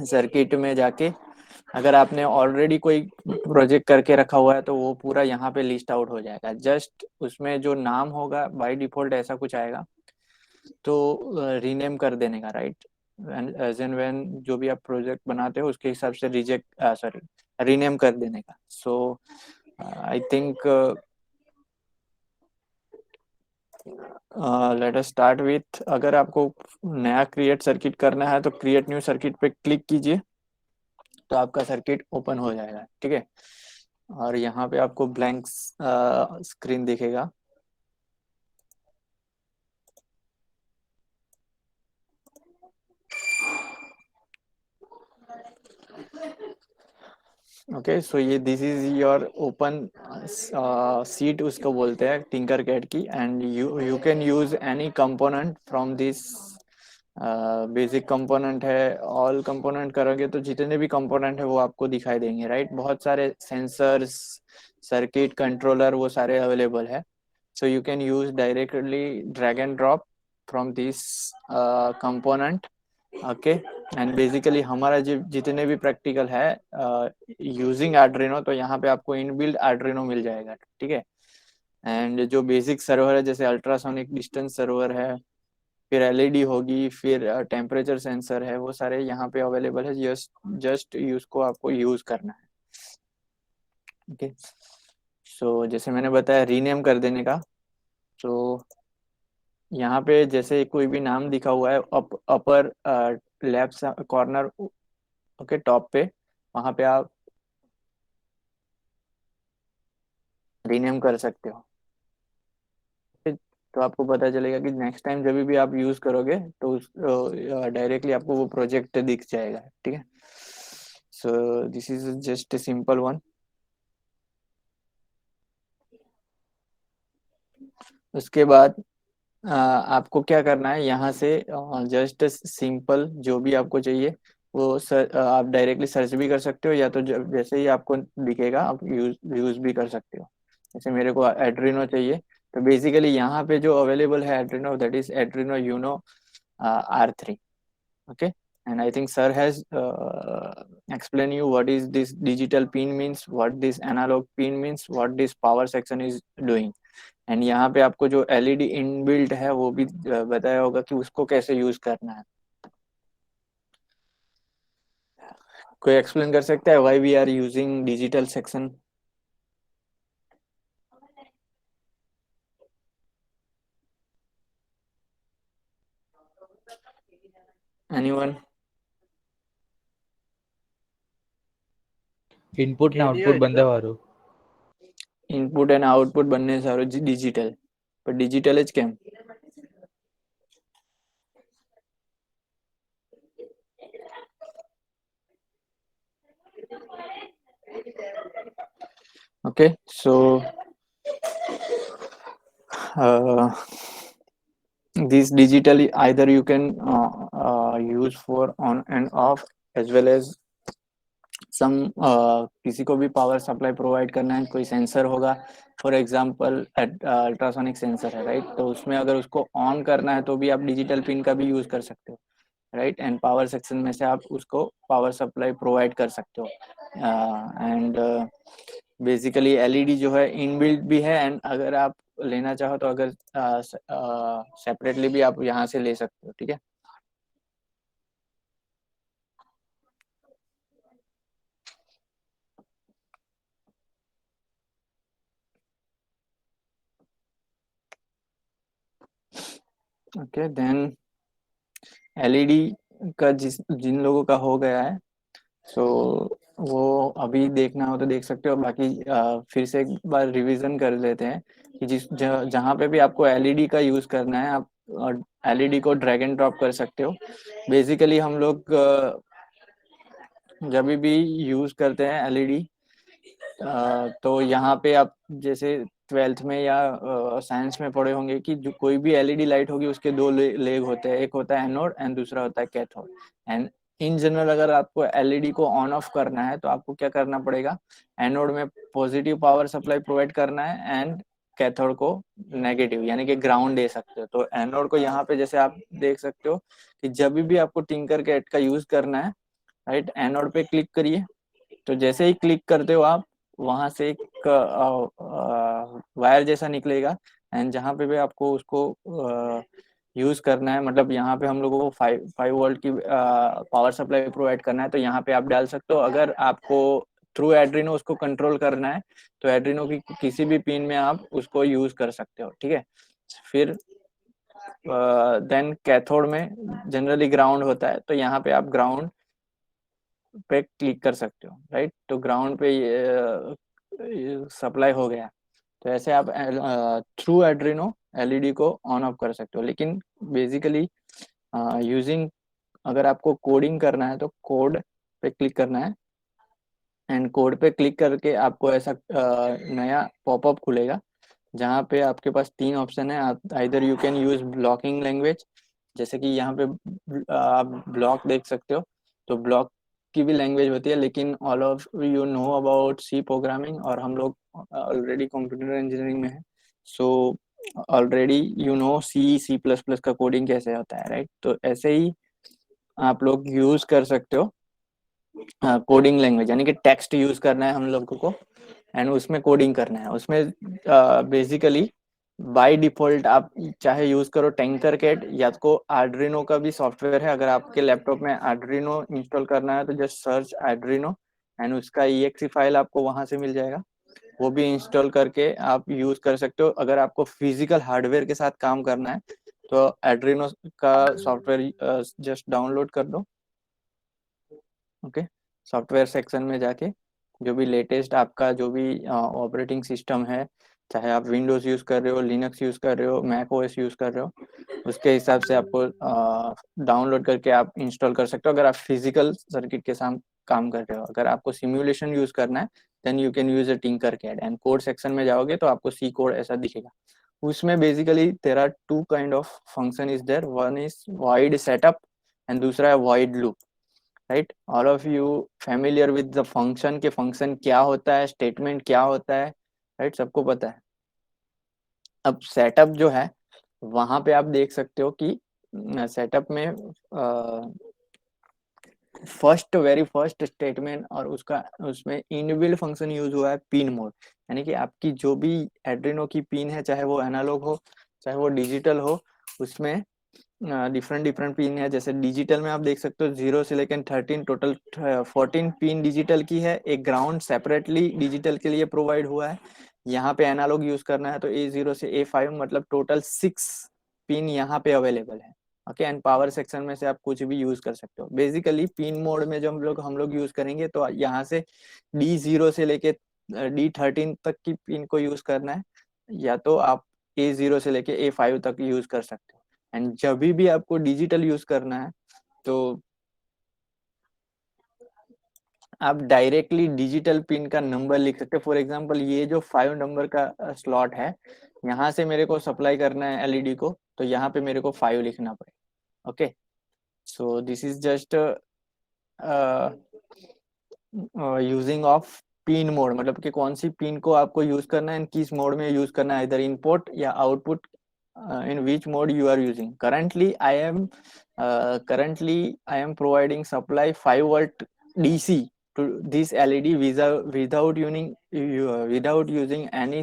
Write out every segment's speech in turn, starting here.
Circuit में जाके अगर आपने ऑलरेडी कोई प्रोजेक्ट करके रखा हुआ है तो वो पूरा यहाँ पे लिस्ट आउट हो जाएगा। जस्ट उसमें जो नाम होगा बाय डिफॉल्ट ऐसा कुछ आएगा, तो रीनेम कर देने का, राइट। एज एंड व्हेन जो भी आप प्रोजेक्ट बनाते हो उसके हिसाब से रिजेक्ट सॉरी रीनेम कर देने का। So I think let us start with, अगर आपको नया क्रिएट सर्किट करना है तो क्रिएट न्यू सर्किट पे क्लिक कीजिए, तो आपका सर्किट ओपन हो जाएगा, ठीक है। और यहाँ पे आपको ब्लैंक स्क्रीन दिखेगा। ओके, सो ये this is your open seat उसको बोलते हैं टिंकर कैड की, and you can use any component from this. Basic component है, ऑल कंपोनेंट करोगे तो जितने भी कंपोनेंट है वो आपको दिखाई देंगे, राइट। बहुत सारे सेंसर्स, सर्किट कंट्रोलर वो सारे अवेलेबल है। So you can use directly drag and drop from this component. Okay, and basically हमारा जितने भी प्रैक्टिकल है यूजिंग आर्डिनो, तो यहाँ पे आपको इनबिल्ट आर्डिनो मिल जाएगा, ठीक है। एंड जो बेसिक सर्वर है जैसे अल्ट्रासोनिक डिस्टेंस सर्वर है, फिर एलईडी होगी, फिर टेम्परेचर सेंसर है, वो सारे यहाँ पे अवेलेबल है। जस्ट जस्ट उसको आपको यूज करना है, ओके। सो जैसे मैंने बताया रीनेम कर देने का, तो यहाँ पे जैसे कोई भी नाम दिखा हुआ है upper left corner, okay, top पे, वहां पे आप रीनेम कर सकते हो। ठीक? तो आपको पता चलेगा कि नेक्स्ट टाइम जब भी आप यूज करोगे तो उस डायरेक्टली आपको वो प्रोजेक्ट दिख जाएगा, ठीक है। So this is just a simple one. उसके बाद आपको क्या करना है, यहाँ से जस्ट सिंपल जो भी आपको चाहिए वो आप डायरेक्टली सर्च भी कर सकते हो, या तो जैसे ही आपको दिखेगा आप यूज यूज भी कर सकते हो। जैसे मेरे को एड्रीनो चाहिए, तो बेसिकली यहाँ पे जो अवेलेबल है Adreno, that is Adreno uno R3, okay. And I think sir has explained you what is this digital pin means, what this analog pin means, what this power section is doing. And यहाँ पे आपको जो LED inbuilt है वो भी बताया होगा कि उसको कैसे यूज करना है। कोई एक्सप्लेन कर सकता है why we are using digital section? Anyone? Input ને આઉટપુટ બંને વાળું. ઇનપુટ અને આઉટપુટ બંને સારું ડિજિટલ, પણ ડિજિટલ જ કેમ? Okay, so this digitally either you can use for on and off, as well as सम किसी को भी पावर सप्लाई प्रोवाइड करना है, कोई सेंसर होगा, फॉर एग्जांपल अल्ट्रासोनिक सेंसर है, राइट। तो उसमें अगर उसको ऑन करना है तो भी आप डिजिटल पिन का भी यूज कर सकते हो, राइट। एंड पावर सेक्शन में से आप उसको पावर सप्लाई प्रोवाइड कर सकते हो। एंड बेसिकली एलईडी जो है इनबिल्ट भी है, एंड अगर आप लेना चाहो तो अगर सेपरेटली भी आप यहाँ से ले सकते हो, ठीक है। ओके, देन एलईडी का जिन लोगों का हो गया है, सो वो अभी देखना हो तो देख सकते हो, बाकी फिर से एक बार रिवीजन कर लेते हैं कि जहाँ पे भी आपको एलईडी का यूज करना है, आप एलईडी को ड्रैग एंड ड्रॉप कर सकते हो। बेसिकली हम लोग जब भी यूज करते हैं एलईडी, तो यहाँ पे आप जैसे ट्वेल्थ में या साइंस में पढ़े होंगे कि जो कोई भी एलईडी लाइट होगी उसके दो लेग होते हैं, एक होता है एनोड एंड दूसरा होता है कैथोड। एंड इन जनरल अगर आपको एलईडी को ऑन ऑफ करना है तो आपको क्या करना पड़ेगा, एनोड में पॉजिटिव पावर सप्लाई प्रोवाइड करना है, एंड कैथोड को नेगेटिव यानी कि ग्राउंड दे सकते हो। तो एनोड को यहाँ पे जैसे आप देख सकते हो कि जब भी आपको टिंकर कैट का यूज करना है, राइट। एनोड पे क्लिक करिए, तो जैसे ही क्लिक करते हो आप, वहां से एक वायर जैसा निकलेगा, एंड जहाँ पे भी आपको उसको यूज करना है, मतलब यहाँ पे हम लोगों को 5 वोल्ट की पावर सप्लाई प्रोवाइड करना है, तो यहाँ पे आप डाल सकते हो। अगर आपको थ्रू एड्रीनो उसको कंट्रोल करना है, तो एड्रीनो की किसी भी पिन में आप उसको यूज कर सकते हो, ठीक है। फिर देन कैथोड में जनरली ग्राउंड होता है, तो यहाँ पे आप ग्राउंड पे क्लिक कर सकते हो, राइट। तो ग्राउंड पे सप्लाई हो गया, तो ऐसे आप थ्रू एड्रीनो एलईडी को ऑन ऑफ कर सकते हो। लेकिन बेसिकली यूजिंग, अगर आपको कोडिंग करना है तो कोड पे क्लिक करना है, एंड कोड पे क्लिक करके आपको ऐसा नया पॉपअप खुलेगा, जहाँ पे आपके पास 3 ऑप्शन है। आप either you can use blocking language, जैसे कि यहाँ पे आप ब्लॉक देख सकते हो, तो ब्लॉक की भी लैंग्वेज होती है, लेकिन all of you know about C programming, और हम लोग ऑलरेडी कंप्यूटर इंजीनियरिंग में है, so already you know C plus plus का कोडिंग कैसे होता है, राइट। तो ऐसे ही आप लोग यूज कर सकते हो कोडिंग लैंग्वेज, यानी कि टेक्स्ट यूज करना है हम लोगों को, एंड उसमें कोडिंग करना है। उसमें बेसिकली बाय डिफॉल्ट आप चाहे यूज करो टैंकर कैट, या तो आर्ड्रिनो का भी सॉफ्टवेयर है। अगर आपके लैपटॉप में आर्ड्रिनो इंस्टॉल करना है तो जस्ट सर्च आर्ड्रिनो, एंड उसका EXE फाइल आपको वहां से मिल जाएगा, वो भी इंस्टॉल करके आप यूज कर सकते हो। अगर आपको फिजिकल हार्डवेयर के साथ काम करना है तो आर्ड्रिनो का सॉफ्टवेयर जस्ट डाउनलोड कर दो, ओके। सॉफ्टवेयर सेक्शन में जाके जो भी लेटेस्ट आपका जो भी ऑपरेटिंग सिस्टम है, चाहे आप विंडोज यूज कर रहे हो, लिनक्स यूज कर रहे हो, मैक ओएस यूज कर रहे हो, उसके हिसाब से आपको डाउनलोड करके आप इंस्टॉल कर सकते हो, अगर आप फिजिकल सर्किट के साथ काम कर रहे हो। अगर आपको सिमुलेशन यूज करना है, then you can use a Tinkercad, and code section में जाओगे तो आपको सी कोड ऐसा दिखेगा। उसमें basically there are 2 kind of function is there, one is void setup and दूसरा है void loop, right. All of you familiar with the function, के फंक्शन क्या होता है, स्टेटमेंट क्या होता है, राइट, सबको पता है। अब सेटअप जो है, वहां पे आप देख सकते हो कि सेटअप में फर्स्ट वेरी फर्स्ट स्टेटमेंट, और उसका उसमें इनबिल्ट फंक्शन यूज हुआ है पिन मोड, यानी कि आपकी जो भी एड्रीनो की पिन है, चाहे वो एनालॉग हो चाहे वो डिजिटल हो, उसमें डिफरेंट डिफरेंट पिन है। जैसे डिजिटल में आप देख सकते हो 0 से लेकर 13, टोटल 14 पिन डिजिटल की है। एक ग्राउंड सेपरेटली डिजिटल के लिए प्रोवाइड हुआ है। यहाँ पे एनालॉग यूज करना है तो A0 से A5, मतलब टोटल 6 पिन यहाँ पे अवेलेबल है, ओके। एंड पावर सेक्शन में से आप कुछ भी यूज कर सकते हो। बेसिकली पिन मोड में जो हम लोग यूज करेंगे, तो यहाँ से D0 से लेके D13 तक की पिन को यूज करना है, या तो आप A0 से लेके A5 तक यूज कर सकते हो। एंड जब भी आपको डिजिटल यूज करना है, तो आप डायरेक्टली डिजिटल पिन का नंबर लिख सकते हो। फॉर एग्जांपल ये जो 5 नंबर का स्लॉट है, यहाँ से मेरे को सप्लाई करना है एलईडी को, तो यहाँ पे मेरे को 5 लिखना पड़ेगा, okay. So this is just using of pin mode, मतलब कि कौन सी पिन को आपको यूज करना है, किस मोड में यूज करना है, इधर इनपुट या output, in which mode you are using. Currently I am providing supply 5 volt DC to this LED without using any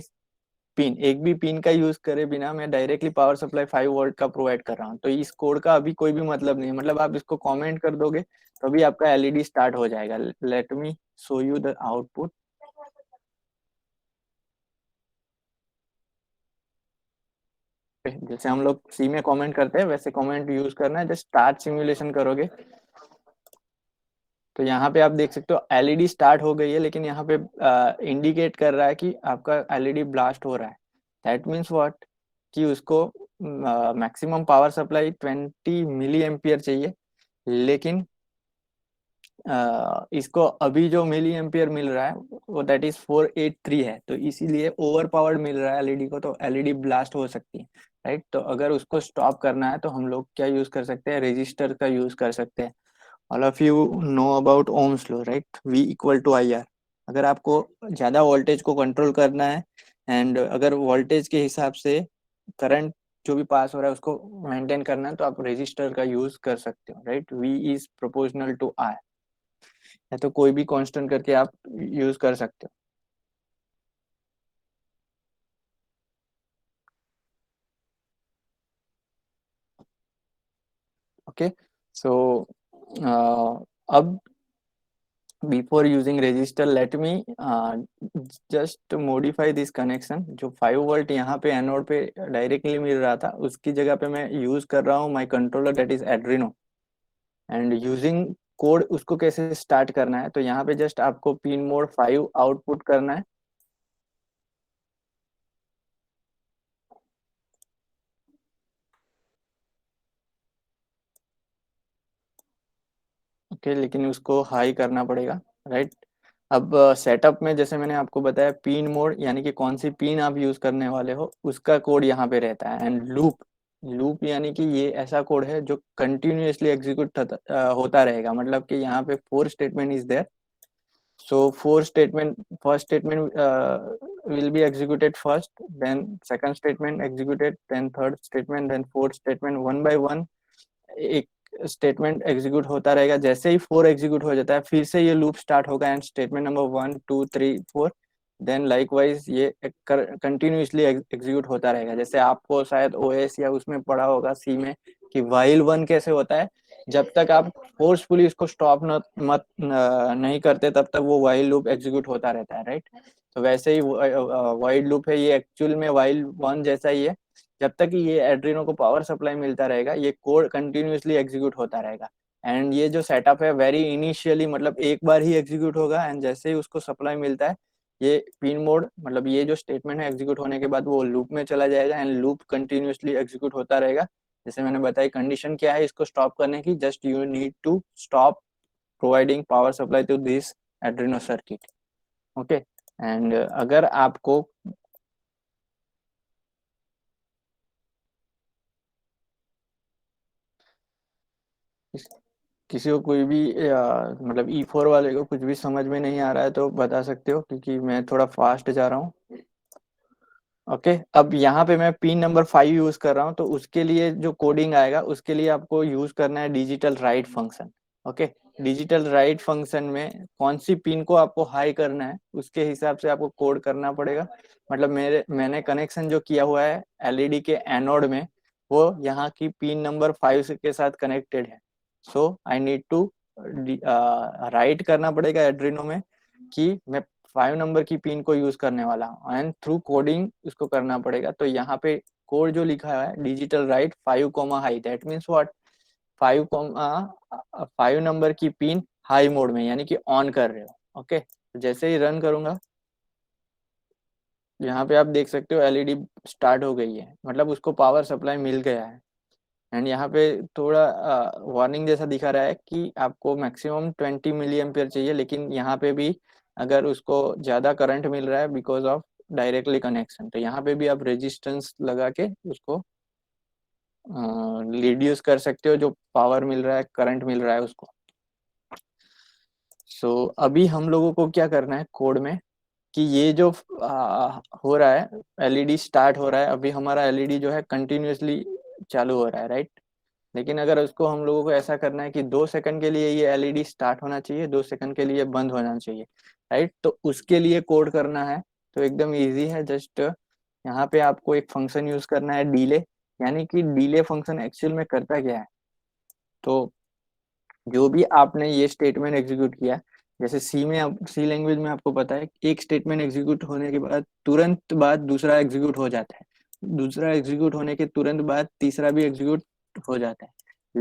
pin, एक भी पिन का यूज करे बिना मैं डायरेक्टली पावर सप्लाई 5 वोल्ट का प्रोवाइड कर रहा हूँ। तो इस कोड का अभी कोई भी मतलब नहीं है, मतलब आप इसको कमेंट कर दोगे तभी आपका एलईडी स्टार्ट हो जाएगा। Let me show you the output. जैसे हम लोग सी में कमेंट करते हैं, वैसे कमेंट यूज करना है। जस्ट स्टार्ट सिमुलेशन करोगे तो यहाँ पे आप देख सकते हो एलईडी स्टार्ट हो गई है, लेकिन यहाँ पे इंडिकेट कर रहा है कि आपका एलईडी ब्लास्ट हो रहा है। दैट मीन्स व्हाट, कि उसको maximum power supply 20 milliampere चाहिए, लेकिन इसको अभी जो मिली एम्पियर मिल रहा है वो दैट इज 483 है, तो इसीलिए ओवर पावर्ड मिल रहा है एलईडी को, तो एलईडी ब्लास्ट हो सकती है, राइट। तो अगर उसको स्टॉप करना है तो हम लोग क्या यूज कर सकते हैं, रेजिस्टर का यूज कर सकते हैं। All of you know about Ohm's law, right, V = IR। अगर आपको ज्यादा वोल्टेज को कंट्रोल करना है, एंड अगर वोल्टेज के हिसाब से करंट जो भी पास हो रहा है उसको मेंटेन करना है, तो आप रेजिस्टर का यूज कर सकते हो, right. V is proportional to R। या तो कोई भी कांस्टेंट करके आप यूज कर सकते हो। ओके, सो अब before using resistor let me just modify this connection। जो 5 वोल्ट यहाँ पे एनोड पे डायरेक्टली मिल रहा था उसकी जगह पे मैं यूज कर रहा हूँ माई कंट्रोलर दैट इज एड्रिनो। एंड यूजिंग कोड उसको कैसे स्टार्ट करना है, तो यहाँ पे जस्ट आपको पिन मोड 5 आउटपुट करना है। ओके, लेकिन उसको हाई करना पड़ेगा, राइट। अब सेटअप में जैसे मैंने आपको बताया पिन मोड यानी कि कौन सी पिन आप यूज करने वाले हो उसका कोड यहाँ पे रहता है। एंड लूप, लूप यानी कि ये ऐसा कोड है जो कंटिन्यूअसली एग्जीक्यूट होता रहेगा। मतलब कि यहाँ पे 4 statement is there. So four statement, first statement will be executed first, then second statement executed, then third statement, then fourth statement, one by one एक स्टेटमेंट एग्जीक्यूट होता रहेगा। जैसे ही 4 एग्जीक्यूट हो जाता है फिर से ये लूप स्टार्ट होगा and statement number 1 2 3 4 then likewise ये कंटिन्यूसली एग्जीक्यूट होता रहेगा। जैसे आपको शायद ओएस या उसमें पढ़ा होगा सी में कि वाइल वन कैसे होता है, जब तक आप फोर्सफुली इसको स्टॉप नहीं करते तब तक वो वाइल लूप एग्जीक्यूट होता रहता है, राइट। तो वैसे ही वाइल लूप है, ये एक्चुअल में वाइल वन जैसा ही है। जब तक कि ये एड्रिनो को पावर सप्लाई मिलता रहेगा ये कोड कंटिन्यूअसली एग्जीक्यूट होता रहेगा। एंड ये जो सेटअप है वेरी इनिशियली मतलब एक बार ही एग्जीक्यूट होगा एंड जैसे ही उसको सप्लाई मिलता है ये पिन मोड मतलब ये जो स्टेटमेंट है एग्जीक्यूट होने के बाद वो लूप में चला जाएगा एंड लूप कंटिन्यूअसली एग्जीक्यूट होता रहेगा। जैसे मैंने बताया कंडीशन क्या है इसको स्टॉप करने की, just you need to stop providing power supply to this एड्रिनो सर्किट। ओके, एंड अगर आपको किसी को कोई भी मतलब E4 वाले को कुछ भी समझ में नहीं आ रहा है तो बता सकते हो क्योंकि मैं थोड़ा फास्ट जा रहा हूँ। ओके, अब यहाँ पे मैं पिन नंबर 5 यूज कर रहा हूँ तो उसके लिए जो कोडिंग आएगा उसके लिए आपको यूज करना है digital write function. Okay, digital write function में कौन सी पिन को आपको हाई करना है उसके हिसाब से आपको कोड करना पड़ेगा। मतलब मैंने कनेक्शन जो किया हुआ है एलईडी के एनोड में वो यहाँ की पिन नंबर 5 के साथ कनेक्टेड है। So I need to right करना पड़ेगा एड्रिनो में कि मैं 5 नंबर की पिन को यूज करने वाला हूँ एंड थ्रू कोडिंग इसको करना पड़ेगा। तो यहाँ पे कोड जो लिखा है digital write 5 comma high, that means what 5 comma 5 number की पिन हाई मोड में यानी कि ऑन कर रहे हो। ओके, जैसे ही रन करूंगा यहाँ पे आप देख सकते हो एलईडी स्टार्ट हो गई है, मतलब उसको पावर सप्लाई मिल गया है। एंड यहाँ पे थोड़ा वार्निंग जैसा दिखा रहा है कि आपको मैक्सिमम 20 मिली एम्पियर चाहिए, लेकिन यहाँ पे भी अगर उसको ज़्यादा करंट मिल रहा है बिकॉज ऑफ डायरेक्टली कनेक्शन तो यहाँ पे भी आप रेजिस्टेंस लगा के उसको रिड्यूस कर सकते हो जो पावर मिल रहा है करंट मिल रहा है उसको। सो अभी हम लोगों को क्या करना है कोड में कि ये जो हो रहा है एलईडी स्टार्ट हो रहा है, अभी हमारा एलईडी जो है कंटिन्यूअसली चालू हो रहा है, राइट। लेकिन अगर उसको हम लोगों को ऐसा करना है कि 2 सेकंड के लिए ये एलईडी स्टार्ट होना चाहिए 2 सेकंड के लिए बंद होना चाहिए, राइट। तो उसके लिए कोड करना है तो एकदम इजी है। जस्ट यहाँ पे आपको एक फंक्शन यूज करना है डीले, यानी कि डीले फंक्शन एक्चुअल में करता क्या है। तो जो भी आपने ये स्टेटमेंट एग्जीक्यूट किया जैसे सी में सी लैंग्वेज में आपको पता है एक स्टेटमेंट एग्जीक्यूट होने के बाद तुरंत बाद दूसरा एग्जीक्यूट हो जाता है, दूसरा एग्जीक्यूट होने के तुरंत बाद तीसरा भी एग्जीक्यूट हो जाता है।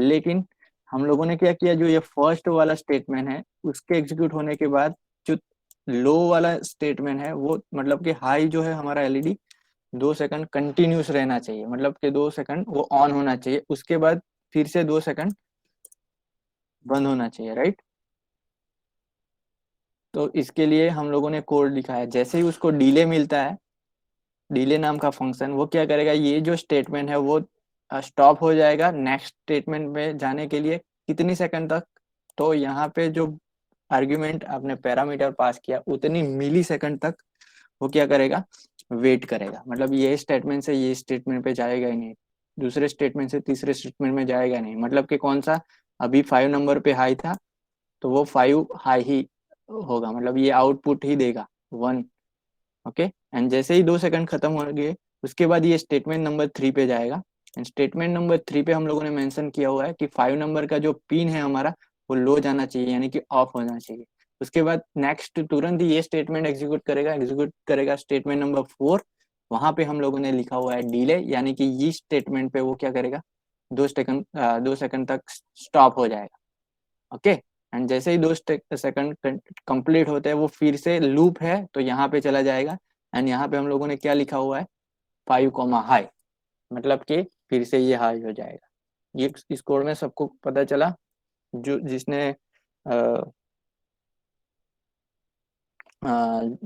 लेकिन हम लोगों ने क्या किया जो ये फर्स्ट वाला स्टेटमेंट है उसके एग्जीक्यूट होने के बाद जो लो वाला स्टेटमेंट है वो मतलब कि हाई जो है हमारा एलईडी 2 सेकंड कंटिन्यूस रहना चाहिए, मतलब कि 2 सेकंड वो ऑन होना चाहिए उसके बाद फिर से 2 सेकंड बंद होना चाहिए, राइट। तो इसके लिए हम लोगों ने कोड लिखा है। जैसे ही उसको डीले मिलता है, डीले नाम का फंक्शन वो क्या करेगा ये जो स्टेटमेंट है वो स्टॉप हो जाएगा नेक्स्ट स्टेटमेंट में जाने के लिए कितनी सेकंड तक। तो यहाँ पे जो आर्ग्यूमेंट आपने पैरामीटर पास किया उतनी मिली सेकंड तक वो क्या करेगा वेट करेगा। मतलब ये स्टेटमेंट से ये स्टेटमेंट पे जाएगा ही नहीं, दूसरे स्टेटमेंट से तीसरे स्टेटमेंट में जाएगा नहीं। मतलब कि कौन सा अभी 5 नंबर पे हाई था तो वो 5 हाई ही होगा, मतलब ये आउटपुट ही देगा 1। ओके, एंड जैसे ही 2 सेकंड खत्म हो गए, उसके बाद ये स्टेटमेंट नंबर 3 पे जाएगा। एंड स्टेटमेंट नंबर 3 पे हम लोगों ने मेंशन किया हुआ है कि 5 नंबर का जो पिन है हमारा, वो लो जाना चाहिए, यानी कि ऑफ होना चाहिए। उसके बाद नेक्स्ट तुरंत ही ये स्टेटमेंट एग्जीक्यूट करेगा स्टेटमेंट नंबर 4। वहां पे हम लोगों ने लिखा हुआ है डिले, यानी कि ये स्टेटमेंट पे वो क्या करेगा, 2 सेकंड 2 सेकंड तक स्टॉप हो जाएगा। ओके, एंड जैसे ही 2 सेकंड कंप्लीट होते हैं, वो फिर से लूप है तो यहाँ पे चला जाएगा। एंड यहाँ पे हम लोगों ने क्या लिखा हुआ है, 5 हाई, मतलब कि फिर से ये हाई हो जाएगा। ये इस कोड में सबको पता चला, जो जिसने अ, अ,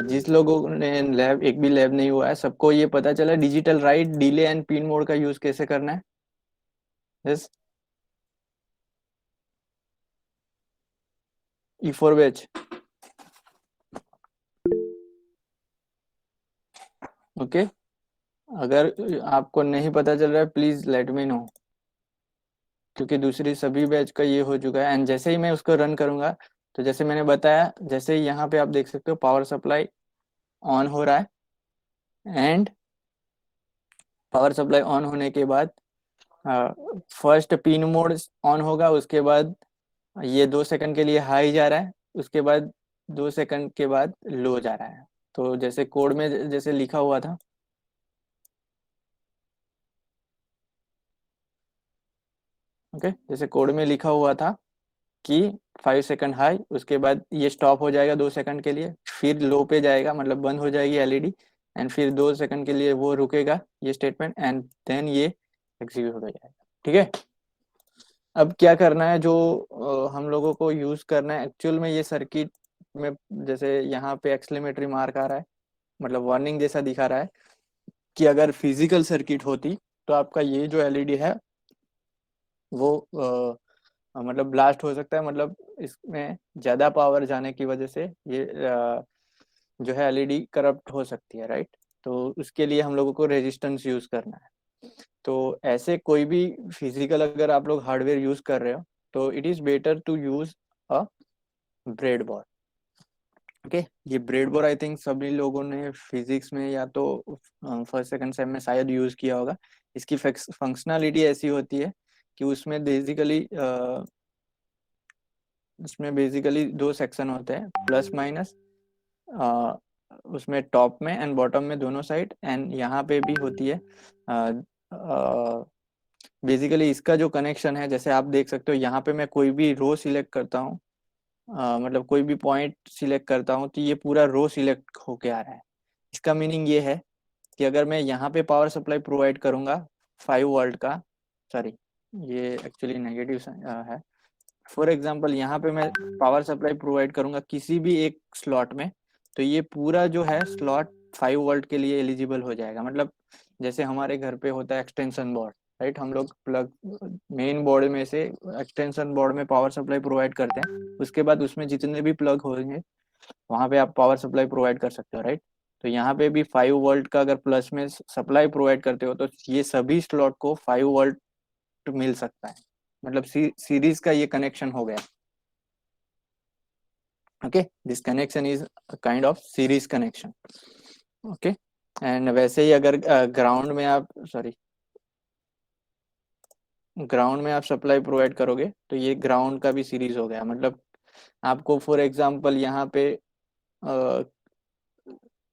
जिस लोगों ने लैब एक भी लैब नहीं हुआ है, सबको ये पता चला digital right, delay and pin mode का यूज कैसे करना है। Yes, E4 batch. ओके, अगर आपको नहीं पता चल रहा है प्लीज लेट मी नो, क्योंकि दूसरी सभी बैच का ये हो चुका है। एंड जैसे ही मैं उसको रन करूंगा, तो जैसे मैंने बताया, जैसे ही यहाँ पे आप देख सकते हो पावर सप्लाई ऑन हो रहा है। एंड पावर सप्लाई ऑन होने के बाद फर्स्ट पिन मोड ऑन होगा, उसके बाद ये 2 सेकंड के लिए हाई जा रहा है, उसके बाद 2 सेकंड के बाद लो जा रहा है। तो जैसे कोड में जैसे लिखा हुआ था, ओके, जैसे कोड में लिखा हुआ था कि 5 सेकंड हाई, उसके बाद ये स्टॉप हो जाएगा 2 सेकंड के लिए, फिर लो पे जाएगा, मतलब बंद हो जाएगी एलईडी। एंड फिर 2 सेकंड के लिए वो रुकेगा ये स्टेटमेंट, एंड देन ये एग्जीक्यूट हो जाएगा। ठीक है, अब क्या करना है, जो हम लोगों को यूज करना है एक्चुअल में, ये सर्किट में जैसे यहाँ पे एक्सक्लेमेटरी मार्क आ रहा है, मतलब वार्निंग जैसा दिखा रहा है कि अगर फिजिकल सर्किट होती तो आपका ये जो एलईडी है वो मतलब ब्लास्ट हो सकता है, मतलब इसमें ज्यादा पावर जाने की वजह से ये जो है एलईडी करप्ट हो सकती है, राइट। तो उसके लिए हम लोगों को रेजिस्टेंस यूज करना है। तो ऐसे कोई भी फिजिकल अगर आप लोग हार्डवेयर यूज कर रहे हो, तो it is better to use a breadboard. Okay, ये ब्रेड बोर्ड आई थिंक सभी लोगों ने फिजिक्स में या तो फर्स्ट सेकंड सेम में शायद यूज किया होगा। इसकी फंक्शनलिटी ऐसी होती है कि उसमें बेसिकली 2 सेक्शन होते हैं, प्लस माइनस, उसमें टॉप में एंड बॉटम में दोनों साइड, एंड यहाँ पे भी होती है। बेसिकली इसका जो कनेक्शन है, जैसे आप देख सकते हो यहाँ पे मैं कोई भी रो सिलेक्ट करता हूँ, मतलब कोई भी पॉइंट सिलेक्ट करता हूँ, तो ये पूरा रो सिलेक्ट होके आ रहा है। इसका मीनिंग ये है कि अगर मैं यहाँ पे पावर सप्लाई प्रोवाइड करूंगा 5 वोल्ट का, सॉरी ये एक्चुअली नेगेटिव है। फॉर एग्जांपल यहाँ पे मैं पावर सप्लाई प्रोवाइड करूंगा किसी भी एक स्लॉट में, तो ये पूरा जो है स्लॉट 5 वोल्ट के लिए एलिजिबल हो जाएगा। मतलब जैसे हमारे घर पे होता है एक्सटेंशन बोर्ड, राइट, हम लोग प्लग मेन बोर्ड में से एक्सटेंशन बोर्ड में पावर सप्लाई प्रोवाइड करते हैं, उसके बाद उसमें जितने भी प्लग होंगे वहां पे आप पावर सप्लाई प्रोवाइड कर सकते हो, राइट। तो यहाँ पे भी 5 वोल्ट का अगर प्लस में सप्लाई प्रोवाइड करते हो, तो ये सभी स्लॉट को 5 वोल्ट मिल सकता है, मतलब सीरीज का ये कनेक्शन हो गया। Okay, this connection is kind of series connection. Okay, and वैसे ही अगर ग्राउंड में आप सप्लाई प्रोवाइड करोगे, तो ये ग्राउंड का भी सीरीज हो गया। मतलब आपको फॉर एग्जांपल यहाँ पे अ,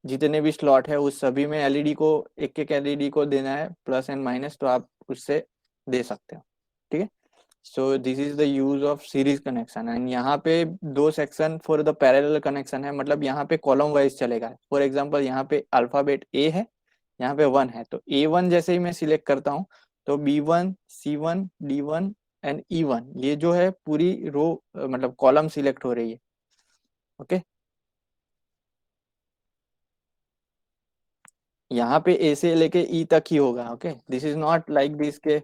जितने भी स्लॉट है उस सभी में एलईडी को एक एक एलईडी को देना है प्लस एंड माइनस, तो आप उससे दे सकते हो। ठीक है, so this is the use of series connection. And यहाँ पे 2 section for the parallel connection है, मतलब यहाँ पे कॉलम वाइज चलेगा। फॉर एग्जांपल यहाँ पे अल्फाबेट ए है, यहाँ पे 1 है, तो A1 जैसे ही मैं सिलेक्ट करता हूँ, तो B1 C1 D1 and E1, ये जो है पूरी रो मतलब कॉलम सिलेक्ट हो रही है। ओके, यहाँ पे ए से लेके ई तक ही होगा। Okay, this is not like this के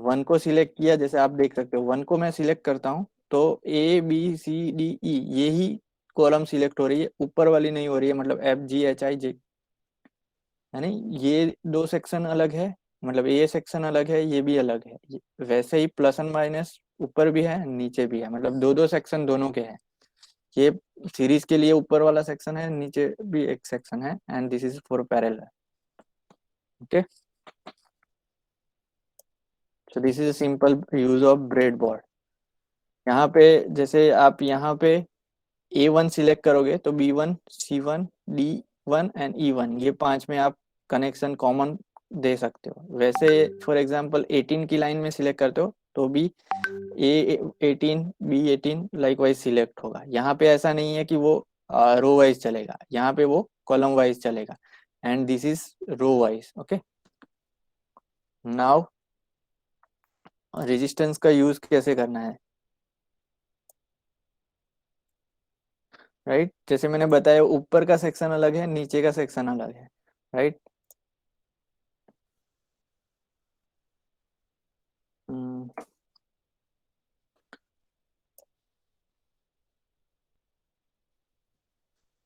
1 को सिलेक्ट किया, जैसे आप देख सकते हो 1 को मैं सिलेक्ट करता हूँ तो A B C D E ये ही कॉलम सिलेक्ट हो रही है, ऊपर वाली नहीं हो रही है, मतलब F G H I J, यानी ये 2 सेक्शन अलग है मतलब ये सेक्शन अलग है, ये भी अलग है। वैसे ही प्लस एंड माइनस ऊपर भी है नीचे भी है, मतलब दो दो सेक्शन दोनों के हैं। ये सीरीज के लिए ऊपर वाला सेक्शन है, नीचे भी एक सेक्शन है, and this is for parallel. Okay, so this is simple use of breadboard. यहाँ पे जैसे आप यहाँ पे A1 सिलेक्ट करोगे तो B1, C1, D1 and E1, ये पांच में आप कनेक्शन कॉमन दे सकते हो। वैसे फॉर एग्जांपल 18 की लाइन में सिलेक्ट करते हो तो भी A18, B18 like wise select होगा। यहाँ पे ऐसा नहीं है कि वो रो वाइज चलेगा, यहाँ पे वो कॉलम वाइज चलेगा, and this is row wise. Okay, now resistance का यूज कैसे करना है, राइट? जैसे मैंने बताया ऊपर का सेक्शन अलग है, नीचे का सेक्शन अलग है, राइट?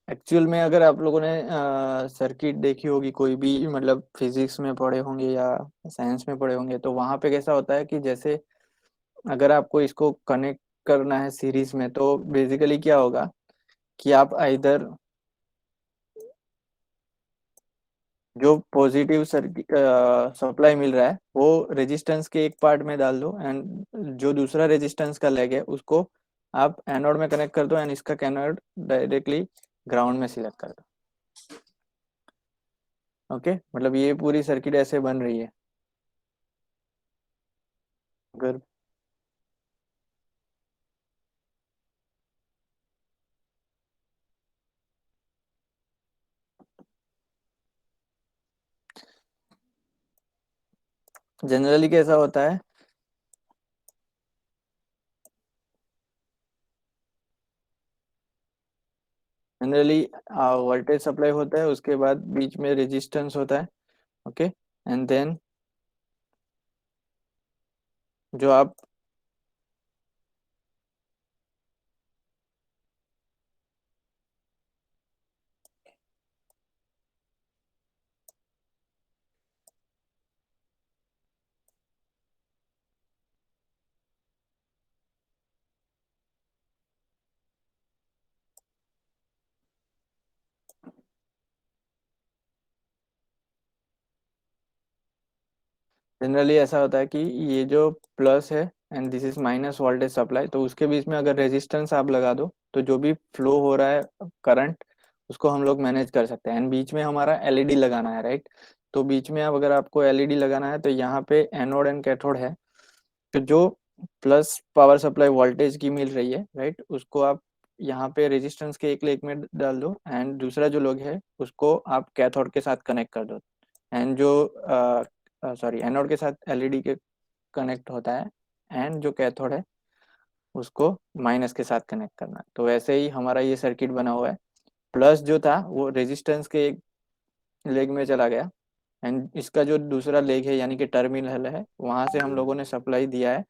एक्चुअल में अगर आप लोगों ने सर्किट देखी होगी कोई भी, मतलब फिजिक्स में पढ़े होंगे या साइंस में पढ़े होंगे, तो वहां पे कैसा होता है कि जैसे अगर आपको इसको कनेक्ट करना है सीरीज में, तो बेसिकली क्या होगा कि आप इधर जो पॉजिटिव सर्किट सप्लाई मिल रहा है वो रेजिस्टेंस के एक पार्ट में डाल दो, एंड जो दूसरा रेजिस्टेंस का लेग है उसको आप एनोड में कनेक्ट कर दो, एंड इसका कैनोड डायरेक्टली ग्राउंड में सिलेक्ट कर दो। ओके, मतलब ये पूरी सर्किट ऐसे बन रही है। अगर जनरली कैसा होता है, जनरली वोल्टेज सप्लाई होता है, उसके बाद बीच में रेजिस्टेंस होता है। ओके, एंड देन जो आप जनरली ऐसा होता है कि ये जो प्लस है and this is minus voltage supply, तो उसके बीच में अगर रेजिस्टेंस आप लगा दो तो जो भी फ्लो हो रहा है करंट उसको हम लोग मैनेज कर सकते हैं। एंड बीच में हमारा एलईडी लगाना है, राइट? तो बीच में अब अगर आपको एलईडी लगाना है तो यहाँ पे एनोड एंड कैथोड है, तो जो प्लस पावर सप्लाई वोल्टेज की मिल रही है, राइट, उसको आप यहाँ पे रेजिस्टेंस के एक लेग में डाल दो, एंड दूसरा जो लोग है उसको आप कैथोड के साथ कनेक्ट कर दो, एंड जो सॉरी एनोड के साथ एलईडी के कनेक्ट होता है, एंड जो कैथोड है उसको माइनस के साथ कनेक्ट करना है। तो वैसे ही हमारा ये सर्किट बना हुआ है। प्लस जो था वो रेजिस्टेंस के एक लेग में चला गया, एंड इसका जो दूसरा लेग है यानी कि टर्मिनल है, वहां से हम लोगों ने सप्लाई दिया है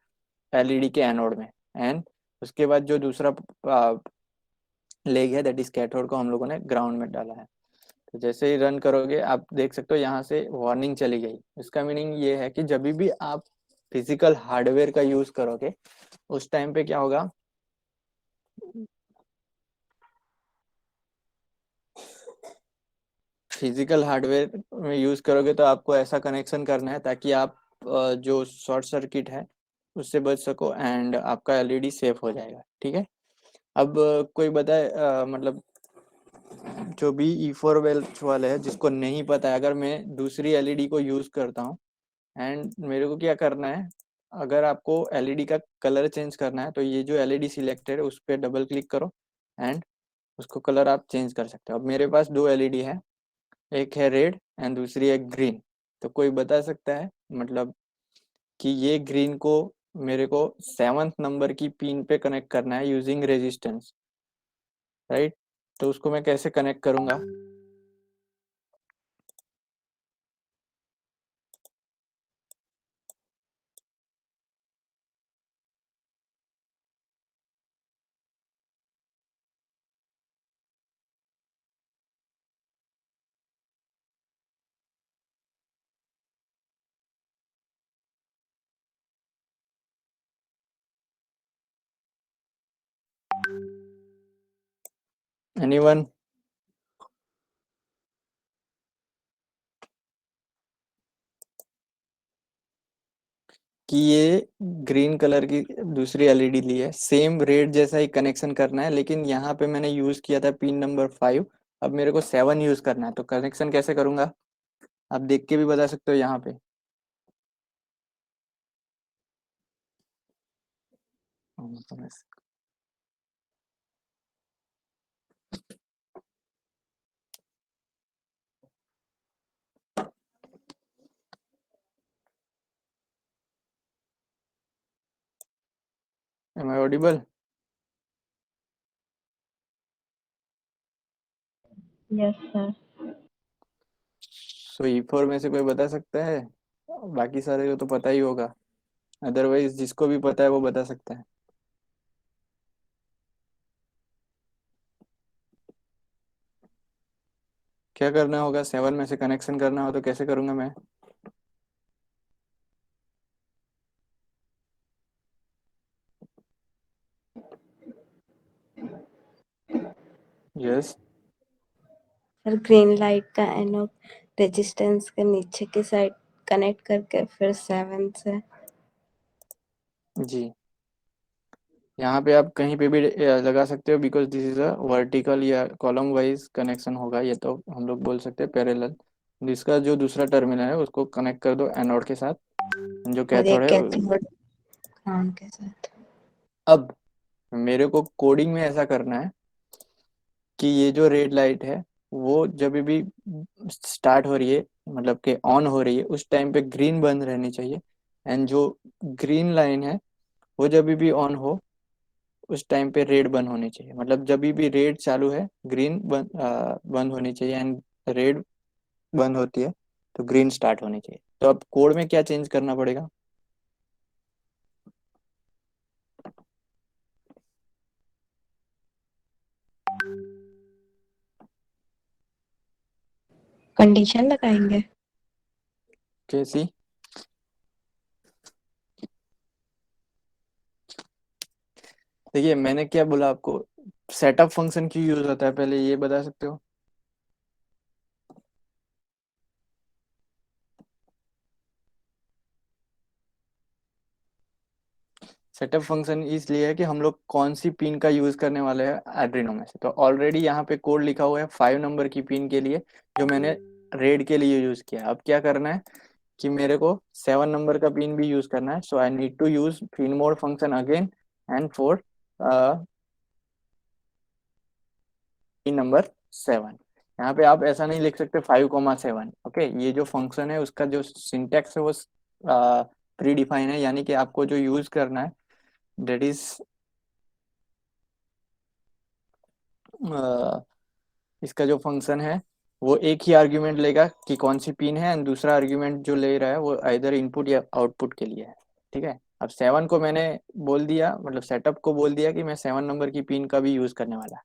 एलईडी के एनोड में, एंड उसके बाद जो दूसरा लेग है दैट इज कैथोड को हम लोगों ने ग्राउंड में डाला है। तो जैसे ही रन करोगे आप देख सकते हो यहाँ से वार्निंग चली गई। इसका मीनिंग ये है कि जब भी आप फिजिकल हार्डवेयर का यूज करोगे उस टाइम पे क्या होगा, फिजिकल हार्डवेयर में यूज करोगे तो आपको ऐसा कनेक्शन करना है ताकि आप जो शॉर्ट सर्किट है उससे बच सको, एंड आपका एलईडी सेफ हो जाएगा। ठीक है, अब कोई बताए मतलब जो भी E4 वेल्थ वाले है जिसको नहीं पता है, अगर मैं दूसरी एलईडी को यूज करता हूँ एंड मेरे को क्या करना है, अगर आपको एलईडी का कलर चेंज करना है तो ये जो एलईडी सिलेक्टेड है उस पर डबल क्लिक करो, एंड उसको कलर आप चेंज कर सकते हो। अब मेरे पास दो एलईडी है, एक है रेड एंड दूसरी है ग्रीन। तो कोई बता सकता है मतलब कि ये ग्रीन को मेरे को 7th नंबर की पिन पे कनेक्ट करना है यूजिंग रेजिस्टेंस, राइट? तो उसको मैं कैसे कनेक्ट करूंगा? एनीवन? कि ये ग्रीन कलर की दूसरी एलईडी ली है, सेम रेड जैसा ही कनेक्शन करना है, लेकिन यहाँ पे मैंने यूज किया था पिन नंबर 5, अब मेरे को 7 यूज करना है, तो कनेक्शन कैसे करूंगा? आप देख के भी बता सकते हो यहाँ पे। Am I audible? Yes sir. So E4 में से कोई बता सकता है? बाकी सारे को तो पता ही होगा, अदरवाइज जिसको भी पता है वो बता सकता है। क्या करना होगा? 7 में से कनेक्शन करना हो तो कैसे करूंगा मैं? यस। सर ग्रीन लाइट का एनोड रेजिस्टेंस के नीचे की साइड कनेक्ट करके फिर 7 से। जी, यहाँ पे आप कहीं पे भी लगा सकते हो, because this is a vertical या कॉलम वाइज कनेक्शन होगा, ये तो हम लोग बोल सकते हैं पैरेलल। जिसका जो दूसरा टर्मिनल है उसको कनेक्ट कर दो एनोड के साथ, जो और एक कैथोड है। कैथोड ग्राउंड के साथ। अब मेरे को कोडिंग में ऐसा करना है कि ये जो रेड लाइट है वो जब भी स्टार्ट हो रही है, मतलब कि ऑन हो रही है, उस टाइम पे ग्रीन बंद रहनी चाहिए, एंड जो ग्रीन लाइन है वो जब भी ऑन हो उस टाइम पे रेड बंद होनी चाहिए, मतलब जब भी रेड चालू है ग्रीन बंद होनी चाहिए, एंड रेड बंद होती है तो ग्रीन स्टार्ट होनी चाहिए। तो अब कोड में क्या चेंज करना पड़ेगा? कंडीशन लगाएंगे। कैसी? देखिए मैंने क्या बोला आपको, सेटअप फंक्शन क्यों यूज होता है पहले ये बता सकते हो? सेटअप फंक्शन इसलिए है कि हम लोग कौन सी पिन का यूज करने वाले हैं आर्डिनो में से। तो ऑलरेडी यहाँ पे कोड लिखा हुआ है 5 नंबर की पिन के लिए, जो मैंने रेड के लिए यूज किया। अब क्या करना है कि मेरे को 7 नंबर का पिन भी यूज करना है, so I need to use pin mode function again, and for pin number 7। यहाँ पे आप ऐसा नहीं लिख सकते 5,7। ओके, ये जो फंक्शन है उसका जो सिंटेक्स है वो प्री डिफाइन है, यानी कि आपको जो यूज करना है दैट इज इसका जो फंक्शन है वो एक ही आर्ग्यूमेंट लेगा कि कौन सी पिन है, एंड दूसरा आर्ग्यूमेंट जो ले रहा है वो इधर इनपुट या आउटपुट के लिए है। ठीक है, अब 7 को मैंने बोल दिया, मतलब सेटअप को बोल दिया कि मैं 7 नंबर की पिन का भी यूज करने वाला,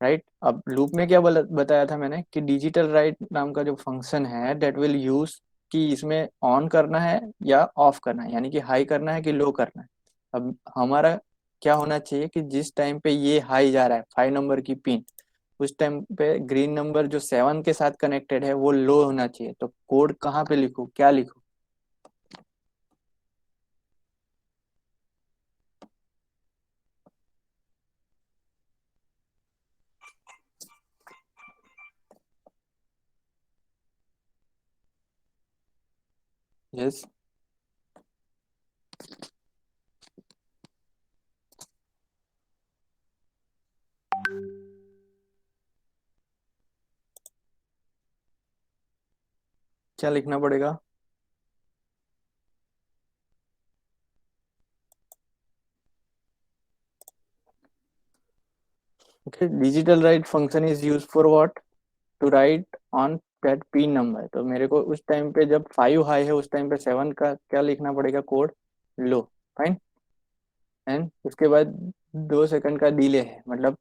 राइट। अब लूप में क्या बताया था मैंने कि डिजिटल राइट नाम का जो फंक्शन है डेट विल यूज कि इसमें ऑन करना है या ऑफ करना है, यानी कि हाई करना है कि लो करना है। अब हमारा क्या होना चाहिए कि जिस टाइम पे ये हाई जा रहा है 5 नंबर की पिन, उस टाइम पे ग्रीन नंबर जो 7 के साथ कनेक्टेड है वो लो होना चाहिए। तो कोड कहाँ पे लिखूं, क्या लिखूं? यस। क्या लिखना पड़ेगा? Okay, digital write function is use for what? To write on that pin number. तो मेरे को उस टाइम पे जब 5 हाई है उस टाइम पे 7 का क्या लिखना पड़ेगा? Code low. फाइन। एंड उसके बाद 2 सेकंड का डिले है, मतलब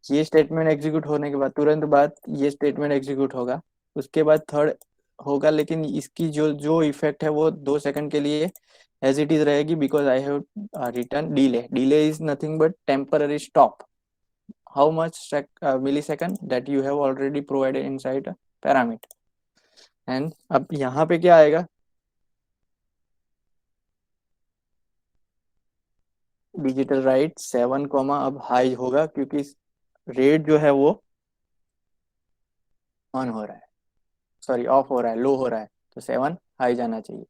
ये स्टेटमेंट एग्जीक्यूट होने के बाद तुरंत बाद ये स्टेटमेंट एग्जीक्यूट होगा, उसके बाद थर्ड होगा, लेकिन इसकी जो जो इफेक्ट है वो 2 सेकंड के लिए एज इट इज रहेगी, because I have return delay. Delay is nothing but temporary stop how much millisecond that you have already provided inside a parameter. And अब यहाँ पे क्या आएगा, डिजिटल राइट 7 कॉमा अब हाई होगा क्योंकि रेट जो है वो ऑन हो रहा है, सॉरी ऑफ हो रहा है, लो हो रहा है, तो 7 हाई जाना चाहिए,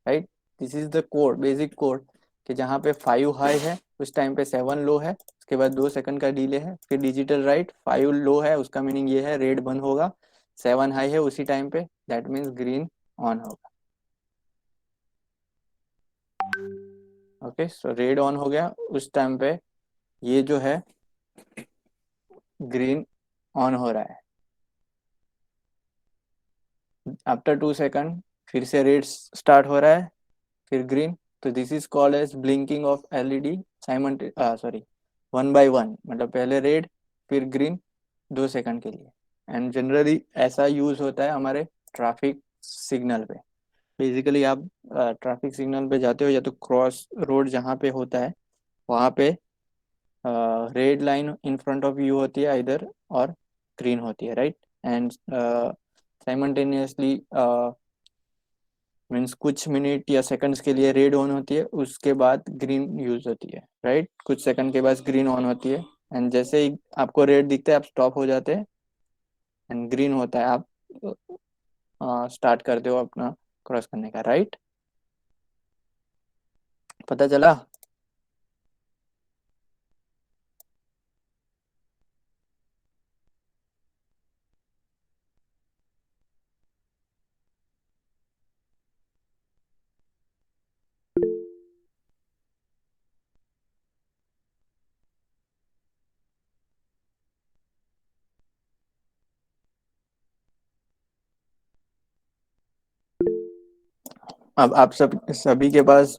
right. This is the code, basic code, कि जहाँ पे 5 हाई है उस टाइम पे 7 लो है, उसके बाद 2 सेकंड का डिले है, फिर डिजिटल राइट 5 लो है, उसका मीनिंग ये है रेड बंद होगा, 7 हाई है उसी टाइम पे, दैट मीन्स ग्रीन ऑन होगा. ओके, सो रेड ऑन हो गया उस टाइम पे, ये जो है ग्रीन ऑन हो रहा है. आफ्टर 2 सेकंड फिर से रेड स्टार्ट हो रहा है, फिर ग्रीन. तो this is called as blinking of LED simultaneously sorry 1 by 1, मतलब पहले रेड फिर ग्रीन 2 सेकंड के लिए. एंड जनरली ऐसा यूज होता है हमारे ट्रैफिक सिग्नल पे. बेसिकली आप ट्रैफिक सिग्नल पे जाते हो या तो क्रॉस रोड जहाँ पे होता है वहाँ पे red line in front of you होती है इधर, और ग्रीन होती है, राइट. एंड साइमल्टेनियसली मीन्स कुछ मिनट या सेकंड्स के लिए रेड ऑन होती है, उसके बाद ग्रीन यूज होती है, राइट. कुछ सेकंड के बाद ग्रीन ऑन होती है, एंड जैसे ही आपको रेड दिखता है आप स्टॉप हो जाते हैं, एंड ग्रीन होता है आप स्टार्ट करते हो अपना क्रॉस करने का, राइट. पता चला. अब आप सभी के पास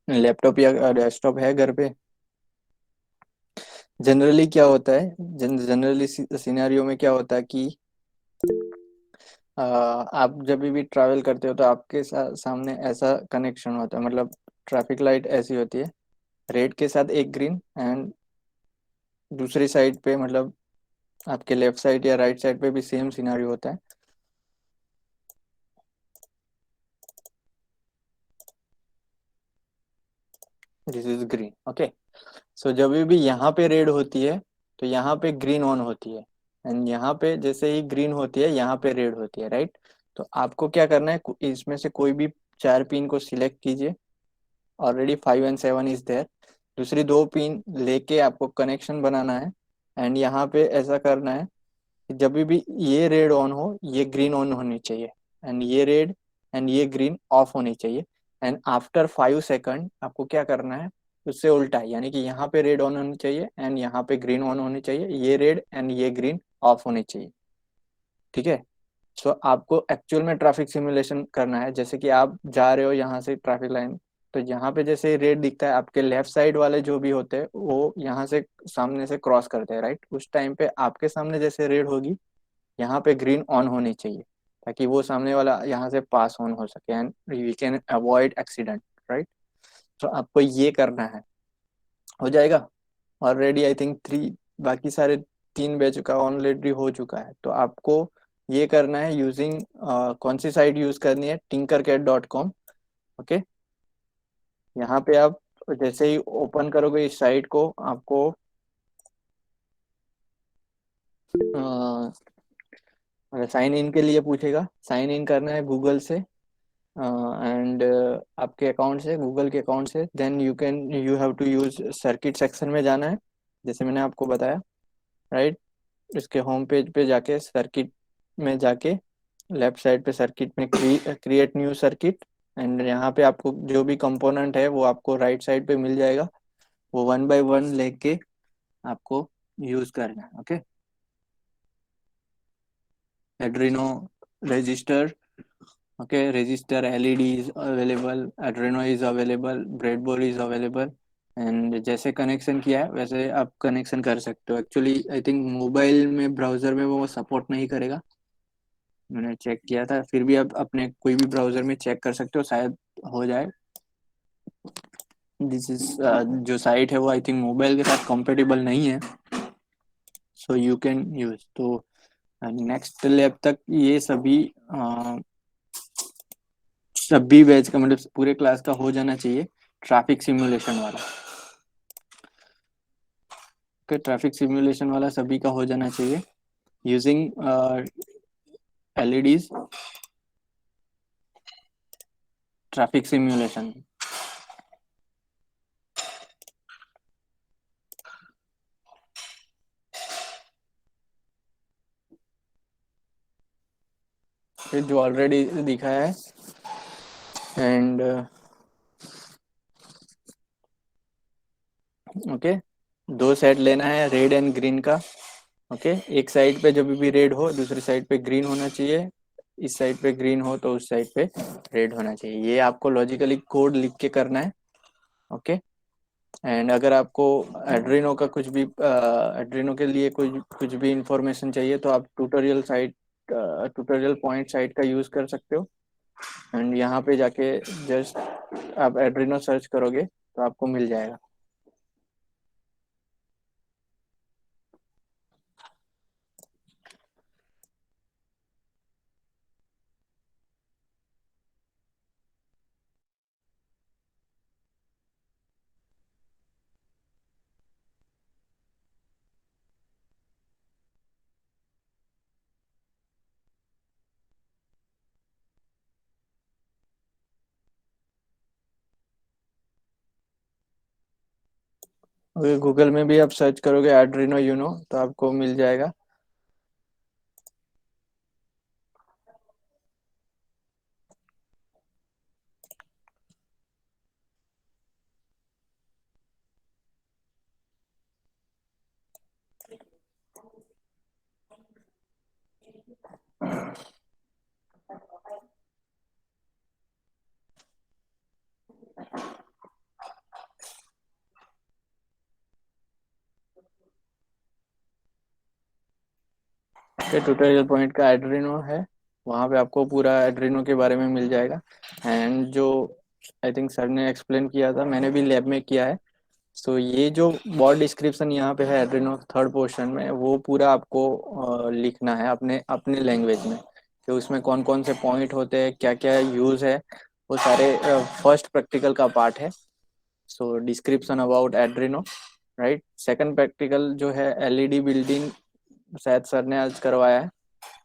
लैपटॉप या डेस्कटॉप है घर पे. जनरली क्या होता है, जनरली सिनेरियो में क्या होता है कि आप जब भी ट्रैवल करते हो तो आपके सामने ऐसा कनेक्शन होता है, मतलब ट्रैफिक लाइट ऐसी होती है, रेड के साथ एक ग्रीन, एंड दूसरी साइड पे मतलब आपके लेफ्ट साइड या राइट साइड पे भी सेम सिनेरियो होता है. This is green. ओके, सो जब भी यहाँ पे रेड होती है तो यहाँ पे ग्रीन ऑन होती है, एंड यहाँ पे जैसे ही ग्रीन होती है यहाँ पे रेड होती है, राइट. तो आपको क्या करना है, इसमें से कोई भी 4 पिन को सिलेक्ट कीजिए. Already 5 and 7 is there. दूसरी 2 पिन लेके आपको कनेक्शन बनाना है, एंड यहाँ पे ऐसा करना है कि जब भी ये रेड ऑन हो ये ग्रीन ऑन होनी चाहिए, एंड ये रेड एंड ये ग्रीन ऑफ होनी चाहिए. एंड आफ्टर 5 सेकंड आपको क्या करना है, उससे उल्टा है, यानी कि यहाँ पे रेड ऑन होनी चाहिए एंड यहाँ पे ग्रीन ऑन होनी चाहिए, ये रेड एंड ये ग्रीन ऑफ होनी चाहिए, ठीक है. सो आपको एक्चुअल में ट्रैफिक सिमुलेशन करना है, जैसे कि आप जा रहे हो यहाँ से ट्रैफिक लाइन, तो यहाँ पे जैसे रेड दिखता है आपके लेफ्ट साइड वाले जो भी होते हैं वो यहाँ से सामने से क्रॉस करते हैं, राइट. उस टाइम पे आपके सामने जैसे रेड होगी यहाँ पे ग्रीन ऑन होनी चाहिए, ताकि वो सामने वाला यहाँ से पास ऑन हो सके and we can avoid accident, right. तो आपको ये करना है, हो जाएगा. ऑलरेडी आई थिंक 3, बाकी सारे 3 बैच का ऑलरेडी हो चुका है. तो आपको ये करना है यूजिंग कौन सी साइट यूज करनी है, tinkercad.com. ओके, यहाँ पे आप जैसे ही ओपन करोगे इस साइट को, आपको साइन इन के लिए पूछेगा. साइन इन करना है गूगल से, एंड आपके अकाउंट से, गूगल के अकाउंट से. Then you have to use circuit section में जाना है, जैसे मैंने आपको बताया, राइट. इसके होम पेज पे जाके सर्किट में जाके लेफ्ट साइड पे सर्किट में क्रिएट न्यू सर्किट, एंड यहाँ पे आपको जो भी कंपोनेंट है वो आपको राइट साइड पे मिल जाएगा, वो 1 by 1 लेके आपको यूज करना है. Okay, Adreno register, okay, register led is available, adreno is available, breadboard is available. And जैसे कनेक्शन किया है वैसे आप कनेक्शन कर सकते हो. एक्चुअली आई थिंक मोबाइल में ब्राउजर में वो सपोर्ट नहीं करेगा, मैंने चेक किया था, फिर भी आप अपने कोई भी ब्राउजर में चेक कर सकते हो, शायद हो जाए. दिस इज जो साइट है वो आई थिंक मोबाइल के साथ कंपेटेबल नहीं है, सो यू कैन यूज। तो नेक्स्ट लैब तक ये सभी बैच का मतलब पूरे क्लास का हो जाना चाहिए ट्रैफिक सिमुलेशन वाला। ओके, ट्रैफिक सिमुलेशन वाला सभी का हो जाना चाहिए यूजिंग एलईडीज ट्रैफिक सिमुलेशन। जो ऑलरेडी दिखा है एंड ओके, दो सेट लेना है रेड एंड ग्रीन का। ओके, एक साइड पे जब भी रेड हो दूसरी साइड पे ग्रीन होना चाहिए, इस साइड पे ग्रीन हो तो उस साइड पे रेड होना चाहिए। ये आपको लॉजिकली कोड लिख के करना है। ओके, एंड अगर आपको एड्रीनो का कुछ भी एड्रीनो के लिए कुछ भी इंफॉर्मेशन चाहिए तो आप ट्यूटोरियल पॉइंट साइट का यूज कर सकते हो। एंड यहाँ पे जाके जस्ट आप एड्रीनो सर्च करोगे तो आपको मिल जाएगा। अगर गूगल में भी आप सर्च करोगे एड्रीनो यूनो तो आपको मिल जाएगा। ये ट्यूटोरियल पॉइंट का एड्रीनो है, वहाँ पे आपको पूरा एड्रीनो के बारे में मिल जाएगा। एंड जो आई थिंक सर ने एक्सप्लेन किया था, मैंने भी लैब में किया है। सो ये जो बोर्ड डिस्क्रिप्शन यहाँ पे है एड्रीनो थर्ड पोर्शन में, वो पूरा आपको लिखना है अपने अपने लैंग्वेज में कि उसमें कौन कौन से पॉइंट होते हैं, क्या क्या यूज है, वो सारे फर्स्ट प्रैक्टिकल का पार्ट है। सो डिस्क्रिप्शन अबाउट एड्रीनो, राइट। सेकंड प्रैक्टिकल जो है एलईडी बिल्डिंग, शायद सर ने आज करवाया है,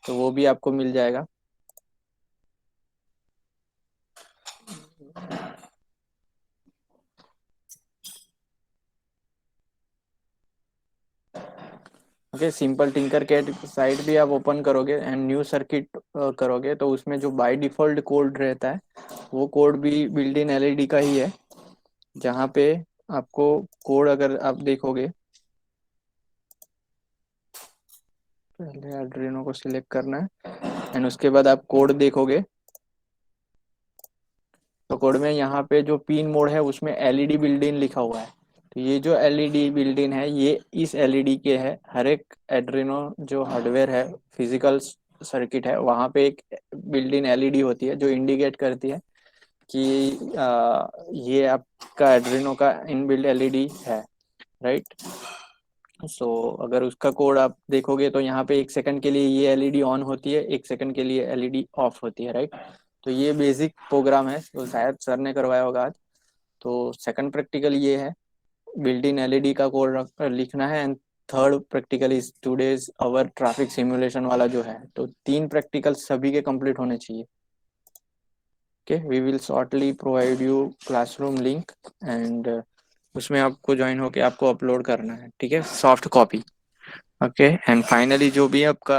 तो वो भी आपको मिल जाएगा। Okay, simple Tinkercad site भी आप ओपन करोगे एंड न्यू सर्किट करोगे तो उसमें जो बाय डिफॉल्ट कोड रहता है वो कोड भी बिल्ट इन एलईडी का ही है। जहाँ पे आपको कोड अगर आप देखोगे, पहले आर्डिनो को सिलेक्ट करना है एंड उसके बाद आप कोड देखोगे तो कोड में यहाँ पे जो पिन मोड है उसमें एलईडी बिल्ट इन लिखा हुआ है। तो ये जो एलईडी बिल्ट इन है ये इस एलईडी के है। हर एक एड्रीनो जो हार्डवेयर है, फिजिकल सर्किट है, वहाँ पे एक बिल्ट इन एलईडी होती है जो इंडिकेट करती है कि ये आपका एड्रीनो का इनबिल्ट एलईडी है, राइट। सो अगर उसका कोड आप देखोगे तो यहाँ पे 1 सेकंड के लिए ये एलईडी ऑन होती है, 1 सेकंड के लिए एलईडी ऑफ होती है, राइट। तो ये बेसिक प्रोग्राम है, तो शायद सर ने करवाया होगा आज। तो सेकंड प्रैक्टिकल ये है, बिल्ट इन एलईडी का कोड लिखना है। And third practical is today's our traffic simulation वाला जो है। तो 3 प्रैक्टिकल सभी के कंप्लीट होने चाहिए। Okay, we will shortly provide you classroom link and उसमें आपको ज्वाइन होके आपको अपलोड करना है, ठीक है, soft copy. Okay, and finally जो भी आपका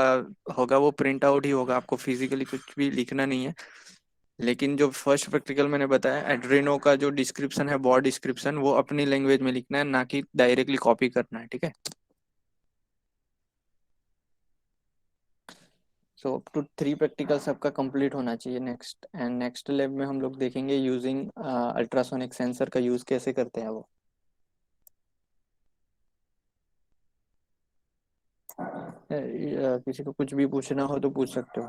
होगा वो प्रिंट आउट ही होगा, आपको फिजिकली कुछ भी लिखना नहीं है। लेकिन जो फर्स्ट प्रैक्टिकल मैंने बताया एड्रीनो का जो डिस्क्रिप्शन है, बोर्ड डिस्क्रिप्शन, वो अपनी लैंग्वेज में लिखना है, ना कि डायरेक्टली कॉपी करना है, ठीक है। सो अप टू 3 प्रैक्टिकल सबका कंप्लीट होना चाहिए नेक्स्ट। एंड नेक्स्ट लैब में हम लोग देखेंगे यूजिंग अल्ट्रासोनिक सेंसर का यूज कैसे करते हैं वो। किसी को कुछ भी पूछना हो तो पूछ सकते हो।